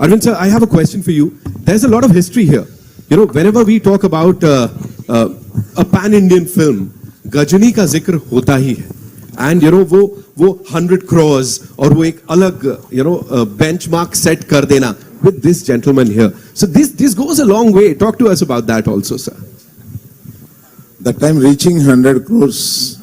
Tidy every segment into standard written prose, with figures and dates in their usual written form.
Arvind sir, I have a question for you. There's a lot of history here. You know, whenever we talk about a pan-Indian film, Ghajini का जिक्र होता ही है. And you know, वो 100 crores और वो एक अलग benchmark set कर देना with this gentleman here. So this goes a long way. Talk to us about that also, sir. That time reaching 100 crores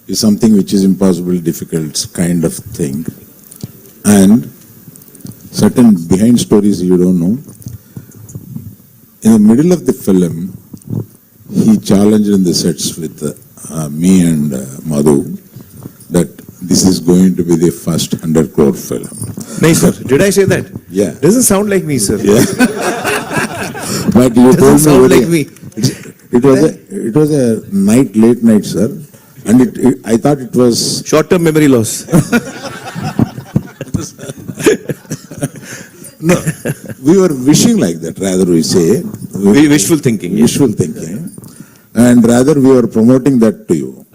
is something which is impossible, difficult kind of thing. And certain behind stories you don't know. In the middle of the film, he challenged in the sets with me and Madhu that this is going to be the first 100 crore film. No, sir. Did I say that? Yeah. Doesn't sound like me, sir. Yeah. But you Doesn't told sound me like me. it was a late night, sir. And I thought it was Short-term memory loss. no. We were wishing like that. Rather, we say Wishful thinking. Yes. wishful thinking, and rather we were promoting that to you.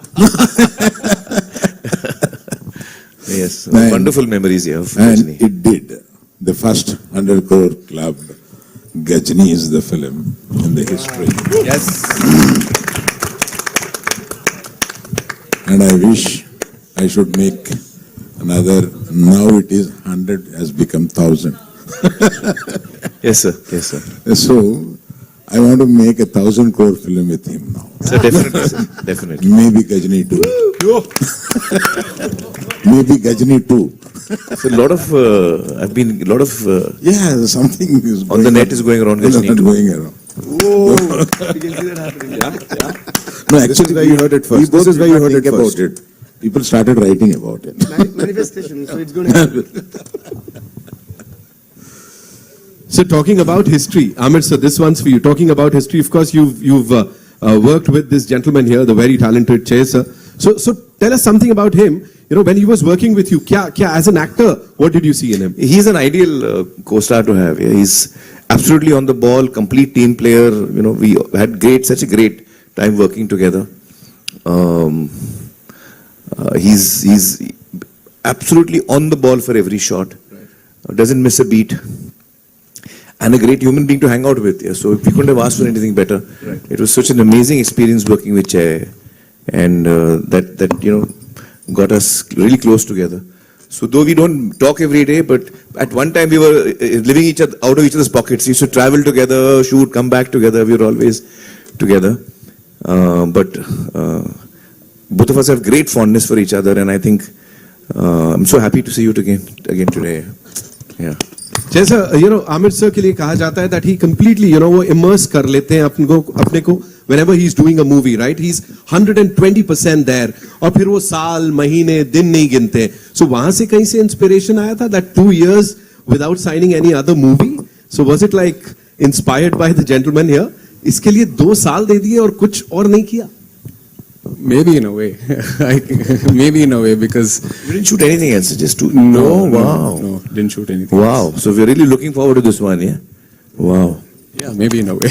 Yes. And- Wonderful memories here of And Ghajini. it did. The first 100 crore club, Ghajini is the film in the history. Yes. And I wish I should make another. Now it is 100 has become 1,000. Yes, sir. Yes, sir. So I want to make 1,000 crore film with him now. So definitely, sir. Definitely. Maybe Ghajini too. Maybe Ghajini too. So a lot of, Yeah, something is on the net is going around Ghajini too. going around. Whoa. You can see that happening. Yeah. No, This is where you heard it first. We both This is where you did not heard it think first. about it. People started writing about it. Manifestation, so it's going to happen. So talking about history, Amir sir, this one's for you. Talking about history, of course, you've worked with this gentleman here, the very talented Che sir. So tell us something about him. You know, when he was working with you, as an actor, what did you see in him? He's an ideal co-star to have. Yeah. He's absolutely on the ball, complete team player. You know, we had such a great time working together. He's absolutely on the ball for every shot. Doesn't miss a beat. And a great human being to hang out with. Yeah. So we couldn't have asked for anything better. Right. It was such an amazing experience working with Che, and that you know got us really close together. So though we don't talk every day, but at one time we were living out of each other's pockets. We used to travel together, shoot, come back together. We were always together. But both of us have great fondness for each other, and I think I'm so happy to see you again today. Yeah. जैसा Aamir sir के लिए कहा जाता है that he completely वो immerse कर लेते हैं अपने को whenever he's doing a movie, right? He's 120% there और फिर वो साल महीने दिन नहीं गिनते. So वहां से कहीं से inspiration आया था that 2 years without signing any other movie. So was it like inspired by the gentleman here? इसके लिए 2 साल दे दिए और कुछ और नहीं किया? Maybe in a way. Maybe in a way, because You didn't shoot anything else, just two. no, wow. no, didn't shoot anything. Wow. So we're really looking forward to this one, yeah? Wow. Yeah, maybe in a way.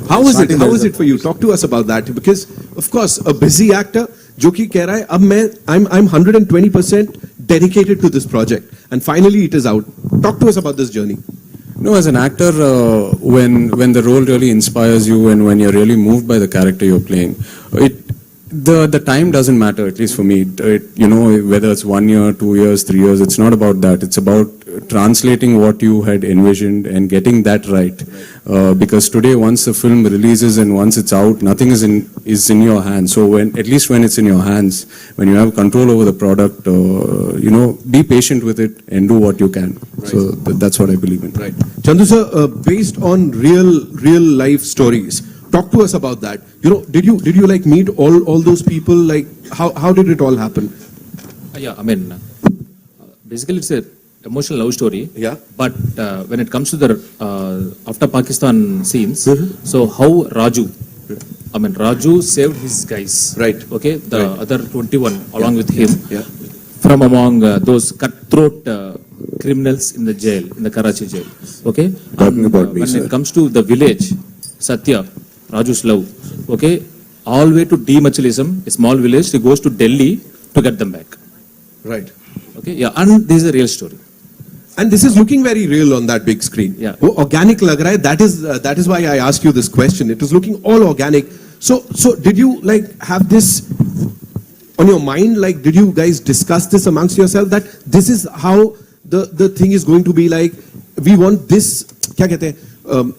How was it? How was it for you? Talk to us about that, because of course a busy actor जो कि कह रहा है अब I'm 120% dedicated to this project and finally it is out. Talk to us about this journey. No, as an actor, when the role really inspires you and when you're really moved by the character you're playing, the time doesn't matter, at least for me. Whether it's 1 year, 2 years, 3 years, it's not about that. It's about translating what you had envisioned and getting that right. Because today, once the film releases and once it's out, nothing is in your hands. So at least when it's in your hands, when you have control over the product, be patient with it and do what you can. Right. So that's what I believe in. Right. Chandu sir, based on real life stories, talk to us about that. Did you like meet all those people? Like how did it all happen? Yeah, I mean, basically it's a emotional love story. Yeah. But when it comes to the after Pakistan scenes, so how Raju saved his guys. Right. Okay, the other 21 along with him. Yeah. From among those cutthroat criminals in the jail, in the Karachi jail. Okay. Talking about me, when sir. it comes to the village, Satya, Raju's love. Okay. All the way to Machilism, a small village, he goes to Delhi to get them back. Right. Okay, yeah, and this is a real story. And this is looking very real on that big screen. Yeah. वो organic लग रहा है. That is why I asked you this question. It is looking all organic. So did you like have this on your mind? Like, did you guys discuss this amongst yourself that this is how the thing is going to be like? We want this. क्या कहते हैं?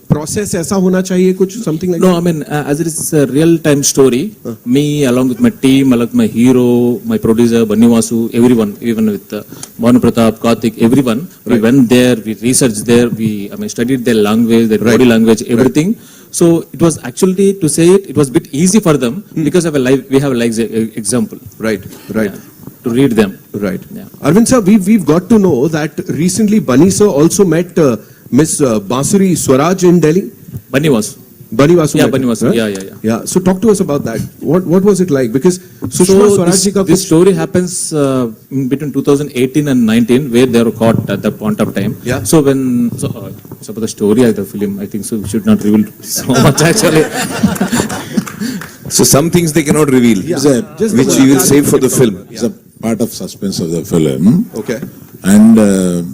Process ऐसा होना चाहिए कुछ something like No, that? I mean, as it is a real-time story, me along with my team, along with my hero, my producer, Banni Vasu, everyone, even with Bhanu Pratap, Karthik, everyone, we went there, we researched there, studied their language, their body language, everything. So it was actually, to say it was a bit easy for them because of we have a live example. Right. Yeah, to read them. Right. Yeah. Arvind sir, we've got to know that recently Bunny sir also met Miss Bansuri Swaraj in Delhi. Banni Vasu. Bunny Vasu. Yeah, met Bunny her, Vasu. right? Yeah. Yeah. So talk to us about that. What was it like? Because Sushma Swaraj ji ka this story happens in between 2018 and 19, where they were caught at that point of time. Yeah. So about the story of the film, I think so we should not reveal so much actually. So some things they cannot reveal, Just which you will save for the film. It's a part of suspense of the film. Okay. And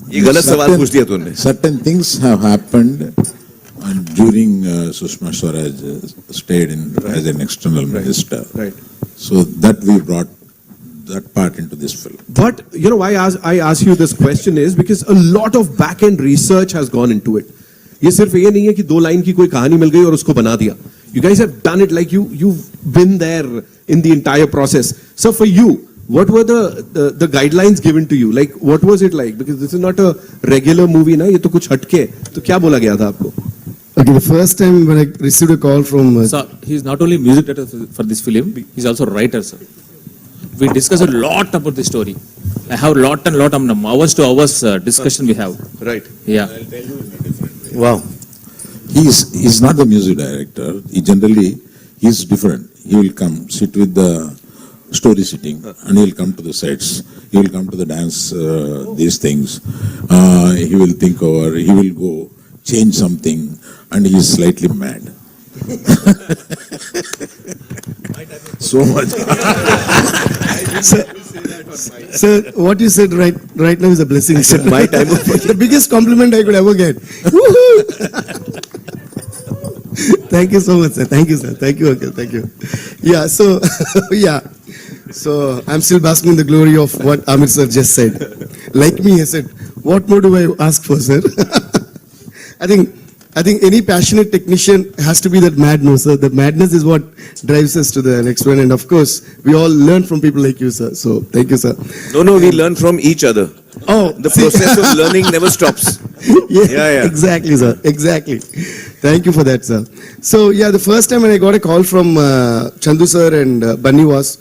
ये गलत सवाल पूछ दिया तूने. certain things have happened during Sushma Swaraj stayed in as an external minister. Right. So that we brought that part into this film. But you know why I ask you this question is because a lot of back end research has gone into it. ये सिर्फ ये नहीं है कि 2 line की कोई कहानी मिल गई और उसको बना दिया. You guys have done it like you've been there in the entire process. So for you, what were the guidelines given to you? Like what was it like? Because this is not a regular movie ना, ये तो कुछ हटके. तो क्या बोला गया था आपको? Okay, the first time when I received a call from So he's not only music director for this film, he's also writer, sir. We discuss a lot about the story. I have lot of hours to hours discussion we have. Right. Yeah. Wow. He's not the music director. He's different. He will come, sit with the story sitting, and he'll come to the sets. He will come to the dance, these things. He will think over, he will go change something, and he is slightly mad. So much. Sir, what you said right now is a blessing. I said my time of The biggest compliment I could ever get. Woohoo! Thank you so much, sir. Thank you, sir. Thank you, Uncle. Thank you. Yeah, so, yeah. So, I'm still basking in the glory of what Amir sir just said. Like me, he said, what more do I ask for, sir? I think any passionate technician has to be that mad, no, sir. The madness is what drives us to the next one. And of course, we all learn from people like you, sir. So, thank you, sir. No, we learn from each other. Oh, The process of learning never stops. Yeah. Exactly, sir. Exactly. Thank you for that, sir. So, yeah, the first time when I got a call from Chandu sir and Bunny was,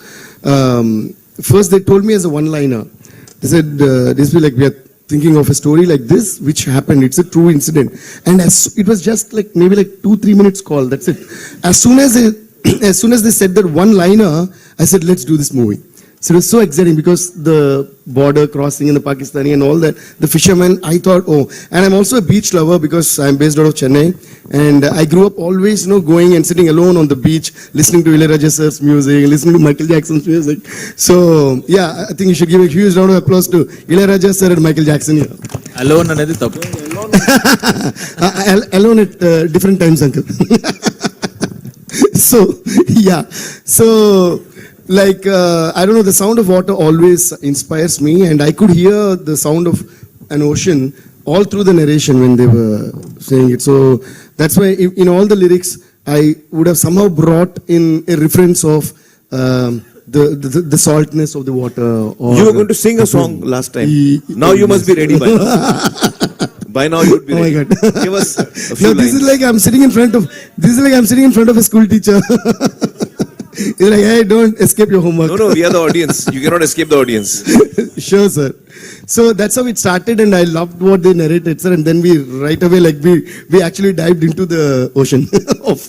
first they told me as a one-liner. They said, this will like, we are thinking of a story like this, which happened. It's a true incident. And it was just like, maybe like 2-3 minutes call. That's it. As soon as they said that one-liner, I said, let's do this movie. So it was so exciting because the border crossing in the Pakistani and all that, the fishermen, I thought, oh, and I'm also a beach lover because I'm based out of Chennai. And I grew up always, going and sitting alone on the beach, listening to Ilayaraja sir's music, listening to Michael Jackson's music. So, yeah, I think you should give a huge round of applause to Ilayaraja sir and Michael Jackson here. Alone another top. Alone at different times, uncle. So, yeah. So, like, I don't know, the sound of water always inspires me, and I could hear the sound of an ocean all through the narration when they were saying it. So that's why in all the lyrics, I would have somehow brought in a reference of the saltness of the water. Or You were going to sing a song last time. Now you must be ready by now. By now you would be Oh my ready. God. Give us a few No, this lines. is like I'm sitting in front of a school teacher. He's like, hey, don't escape your homework. No, we are the audience. You cannot escape the audience. Sure, sir. So that's how it started, and I loved what they narrated, sir. And then we right away, like we actually dived into the ocean of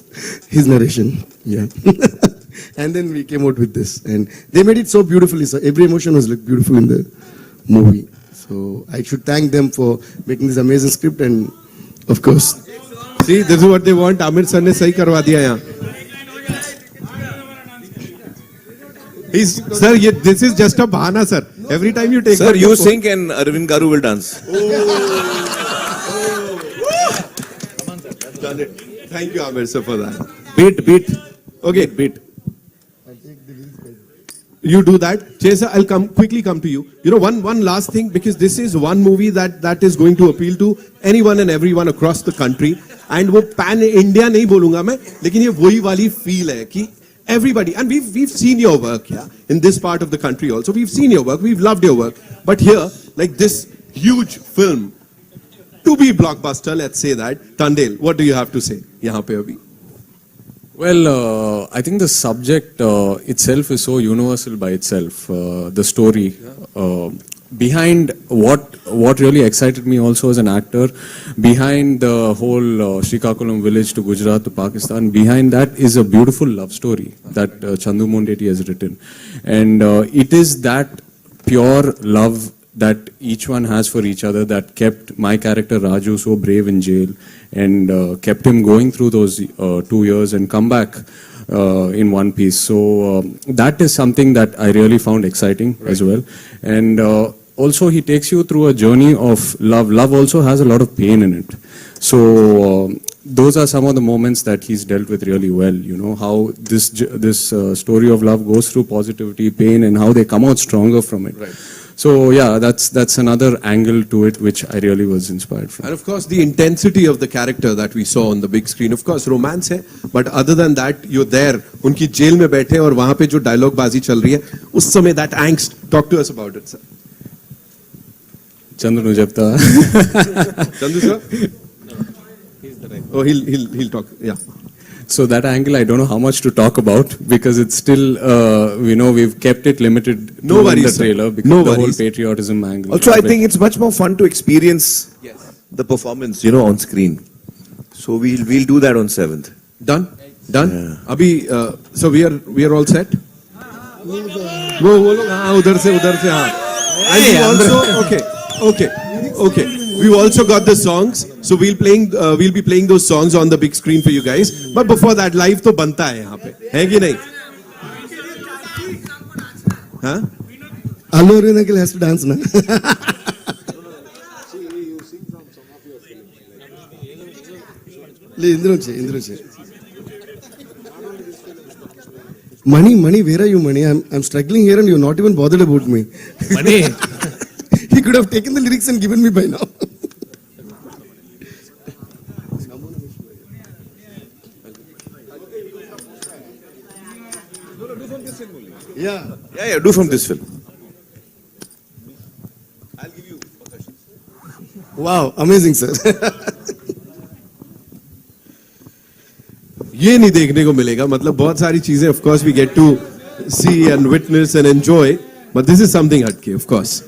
his narration. Yeah. And then we came out with this, and they made it so beautifully, sir. Every emotion was like beautiful in the movie. So I should thank them for making this amazing script, and of course. See, this is what they want. Amir sir ने सही करवा दिया यहाँ. Sir, this is just a bahana, sir. Every time you take. Sir, out you the phone- sing and Arvind Garu will dance. Done it. Thank you, Amir sir, for that. Beat. Okay, Beat. you do that. Jay sir, I'll quickly come to you. You know, one last thing, because this is one movie that is going to appeal to anyone and everyone across the country. And वो pan India नहीं बोलूंगा मैं, लेकिन ये वही वाली feel है कि everybody, and we've seen your work, yeah, in this part of the country also. We've seen your work, we've loved your work. But here, like this huge film, to be blockbuster, let's say that. Tandel, what do you have to say? यहाँ पे अभी. Well, I think the subject itself is so universal by itself. The story behind what really excited me also as an actor, behind the whole Srikakulam village to Gujarat to Pakistan, behind that is a beautiful love story that Chandu Mondeti has written, and it is that pure love that each one has for each other that kept my character Raju so brave in jail and kept him going through those 2 years and come back in one piece. So that is something that I really found exciting as well. And also he takes you through a journey of love. Love also has a lot of pain in it. So those are some of the moments that he's dealt with really well. You know, how this story of love goes through positivity, pain, and how they come out stronger from it. Right. So yeah, that's another angle to it which I really was inspired from. And of course, the intensity of the character that we saw on the big screen, of course, romance है, but other than that, you're there, उनकी jail में बैठे और वहाँ पे जो dialogue बाजी चल रही है, उस समय that angst. Talk to us about it, sir. Chandru Jabta. Chandu sir? Oh, he'll talk. Yeah. So that angle, I don't know how much to talk about because it's still, we've kept it limited No to worries, the sir. trailer because No the whole worries. patriotism angle. Also, I of it. think it's much more fun to experience the performance, on screen. So we'll do that on 7th. Done? अभी so we are all set? वो लोग हाँ उधर से हाँ. And we also okay. We've also got the songs, so we'll be playing those songs on the big screen for you guys. But before that, live तो बनता है यहाँ पे, है कि नहीं? हाँ? Allu Arvind uncle has to dance na. ఇందులో వచ్చే Mani, where are you, Mani? I'm struggling here and you're not even bothered about me. Mani. He could have taken the lyrics and given me by now. Yeah, do from this film. I'll give you percussion. Wow, amazing, sir. ये नहीं देखने को मिलेगा, मतलब बहुत सारी चीजें of course we get to see and witness and enjoy, but this is something हटके, of course.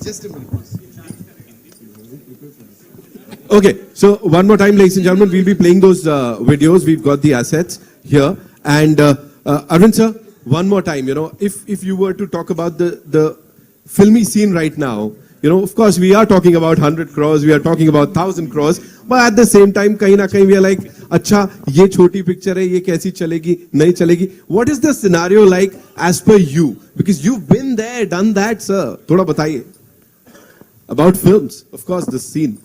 Just a minute, please. Okay, so one more time, ladies and gentlemen, we'll be playing those videos. We've got the assets here, and Arvind sir, one more time, if you were to talk about the filmy scene right now, of course we are talking about 100 crores, we are talking about 1,000 crores, but at the same time, kahin na kahin we are like, अच्छा ये छोटी picture है, ये कैसी चलेगी, नहीं चलेगी. What is the scenario like as per you? Because you've been there, done that, sir. थोड़ा बताइए about films, of course, the scene.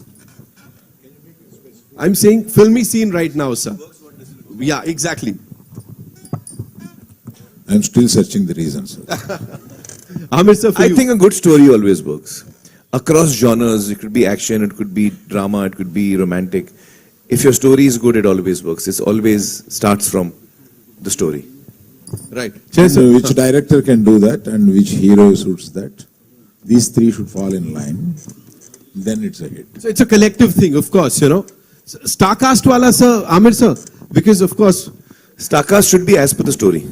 I'm saying filmy scene right now, sir. Yeah, exactly. I'm still searching the reasons. Amir sir, for I you. think a good story always works. Across genres, it could be action, it could be drama, it could be romantic. If your story is good, it always works. It always starts from the story. Right. So which director can do that and which hero suits that? These three should fall in line. Then it's a hit. So it's a collective thing, of course, Starcast wala, sir, Amir sir, because of course. Starcast should be as per the story.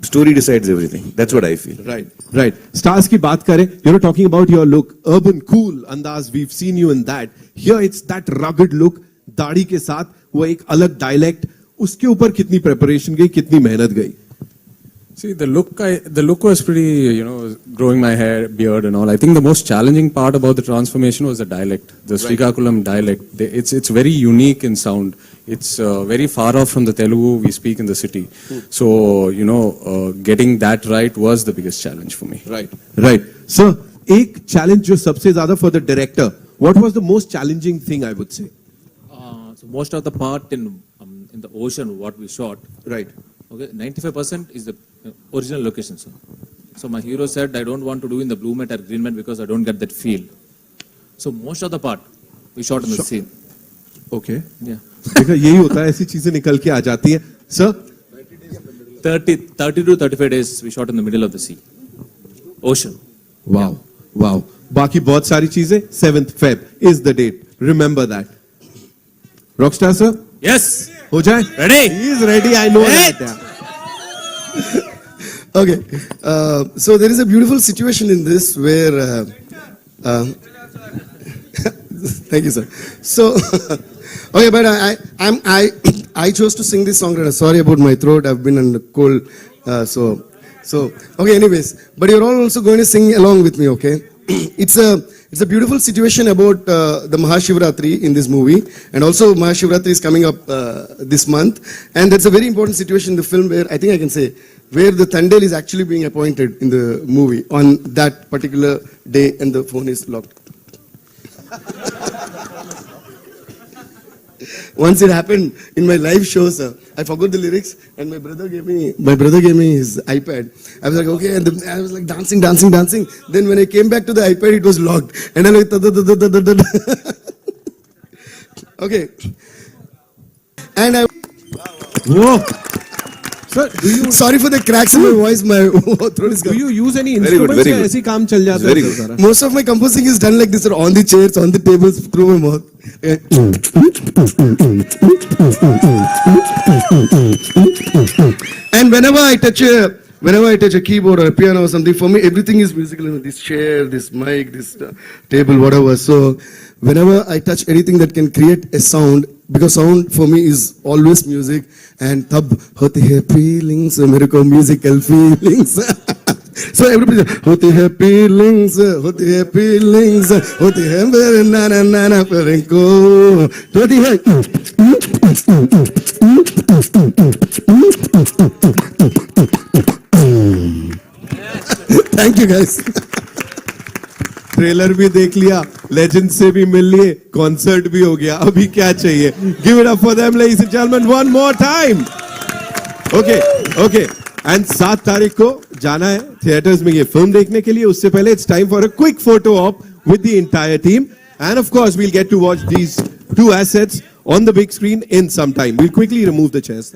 Story decides everything. That's what I feel. Right. Stars की बात करें, talking about your look, urban, cool, andaz, we've seen you in that. Here it's that rugged look, दाढ़ी के साथ, वो एक अलग dialect, उसके ऊपर कितनी preparation गई, कितनी मेहनत गई. See, the look was pretty, growing my hair, beard and all. I think the most challenging part about the transformation was the dialect, the Srikakulam dialect. It's very unique in sound. It's very far off from the Telugu we speak in the city. So, getting that right was the biggest challenge for me. Right. Sir, एक challenge जो सबसे ज़्यादा for the director. What was the most challenging thing, I would say? So most of the part in the ocean, what we shot, Right. okay, 95% is the original location, sir. So my hero said, I don't want to do in the blue mat or green mat because I don't get that feel. So most of the part we shot in the scene. Okay. Yeah. देखा यही होता है, ऐसी चीजें निकल के आ जाती हैं. Sir, 30 to 35 days we shot in the middle of the sea. Ocean. wow. बाकी बहुत सारी चीजें 7th Feb is the date. Remember that. Rockstar sir, Yes. हो जाए? Ready? He is ready. I know that. yeah. Okay, so there is a beautiful situation in this where, thank you, sir. So, okay, but I chose to sing this song. Sorry about my throat. I've been on the cold, so okay. Anyways, but you're all also going to sing along with me, okay? It's a beautiful situation about the Mahashivratri in this movie, and also Mahashivratri is coming up this month, and that's a very important situation in the film where I think I can say where the Thandel is actually being appointed in the movie on that particular day, and the phone is locked. Once it happened in my live show, sir, I forgot the lyrics, and my brother gave me his iPad. I was like, okay, and I was like dancing. Then when I came back to the iPad, it was locked, and I like, okay, and I. Whoa. Sir, Sorry for the cracks in my voice. My throat is do gone. you use any Very good, instruments very या good. ऐसे ही काम चल जाता है Very sir good. सारा? Most of my composing is done like this, sir, on the chairs, on the tables, through my mouth. And whenever I touch a keyboard or a piano or something, for me everything is musical. This chair, this mic, this table, whatever. So whenever I touch anything that can create a sound, because sound for me is always music, and tab hote hai feelings, mere ko musical feelings. So everybody, hote hai feelings, hote hai mere na na na na perenko, hote hai. Thank you guys. Trailer भी देख लिया, legend से भी मिल लिए, concert भी हो गया, अभी क्या चाहिए? Give it up for them ladies and gentleman one more time. Okay and 7 तारीख को जाना है थिएटर्स में ये फिल्म देखने के लिए. उससे पहले it's time for a quick photo op with the entire team, and of course we'll get to watch these 2 assets on the big screen in some time. We'll quickly remove the chairs.